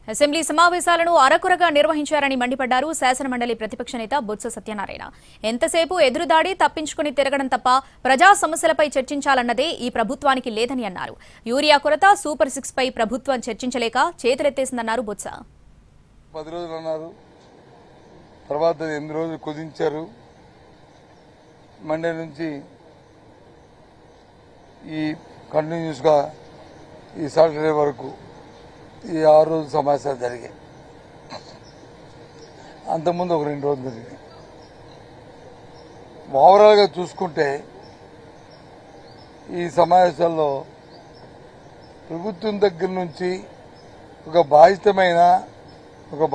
Assembly సమావేశాలను అరకొరగా నిర్వహించారని మండిపడ్డారు శాసనమండలి ప్రతిపక్ష నేత బొత్స సత్యనారాయణ. ఎంతసేపు ఎదురుదాడి తప్పించుకుని తిరగడం తప్ప ప్రజా సమస్యలపై చర్చించాలన్నదే ఈ ప్రభుత్వానికి లేదని అన్నారు. యూరియా కొరత, సూపర్ 6 పై ప్రభుత్వం చర్చించలేక చేతులెత్తేసిందన్నారు బొత్స. 10 రోజులు అన్నారు, తర్వాత 8 రోజులు కుదించారు. మండే నుంచి ఈ కంటిన్యూస్గా ఈ సాటర్డే వరకు ఈ 6 రోజులు సమావేశాలు జరిగాయి. అంతకుముందు ఒక 2 రోజులు జరిగాయి. ఓవరాల్గా చూసుకుంటే ఈ సమావేశాల్లో ప్రభుత్వం దగ్గర నుంచి ఒక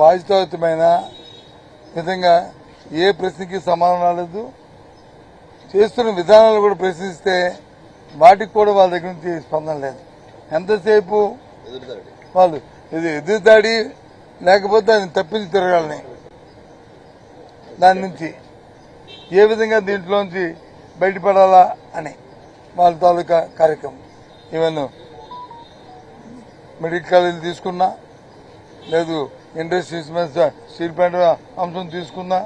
బాధ్యతాయుతమైన విధంగా ఏ ప్రశ్నకి సమాధానం రాలేదు. చేస్తున్న విధానాలు కూడా ప్రశ్నిస్తే వాటికి కూడా వాళ్ళ దగ్గర నుంచి స్పందన లేదు. ఎంతసేపు వాళ్ళు ఇది ఎదురుదాడి లేకపోతే ఆయన తప్పించి తిరగాలని, దాని నుంచి ఏ విధంగా దీంట్లోంచి బయటపడాలా అని వాళ్ళ తాలూకా కార్యక్రమం. ఈవెన్ మెడికల్ కాలేజీలు తీసుకున్నా, లేదు ఇండస్ట్రీస్ మీద స్టీల్ ప్లాంట్ అంశం తీసుకున్నా,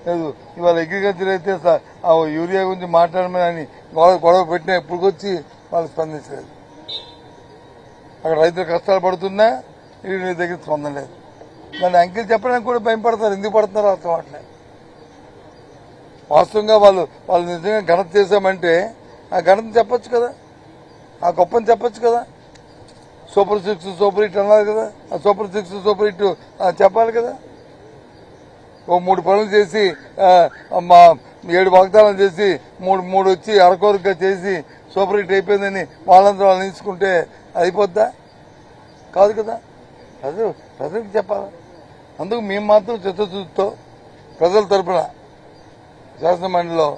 లేదు ఇవాళ అగ్రికల్చర్ అయితే ఆ యూరియా గురించి మాట్లాడమని గొడవ పెట్టినా ఇప్పుడుకొచ్చి వాళ్ళు స్పందించలేదు. అక్కడ రైతులు కష్టాలు పడుతున్నా నీ దగ్గర స్పందన లేదు. దాన్ని అంకెలు చెప్పడానికి కూడా భయపడతారు. ఎందుకు పడుతున్నారో అర్థం అవట్లేదు. వాస్తవంగా వాళ్ళు నిజంగా ఘనత చేశామంటే ఆ ఘనత చెప్పొచ్చు కదా, ఆ గొప్పని చెప్పొచ్చు కదా. సూపర్ 6 సూపర్ హిట్ అన్నారు కదా, ఆ సూపర్ 6 సూపర్ హిట్ చెప్పాలి కదా. ఓ 3 పనులు చేసి 7 వాగ్దానాలు చేసి 3 వచ్చి అరకొరగా చేసి సూపర్ హిట్ అయిపోయిందని వాళ్ళందరూ వాళ్ళు నిలుచుకుంటే అయిపోద్దా? కాదు కదా. ప్రజలకు చెప్పాలి. అందుకు మేము మాత్రం చిత్తశుద్ధితో ప్రజల తరపున శాసనమండలిలో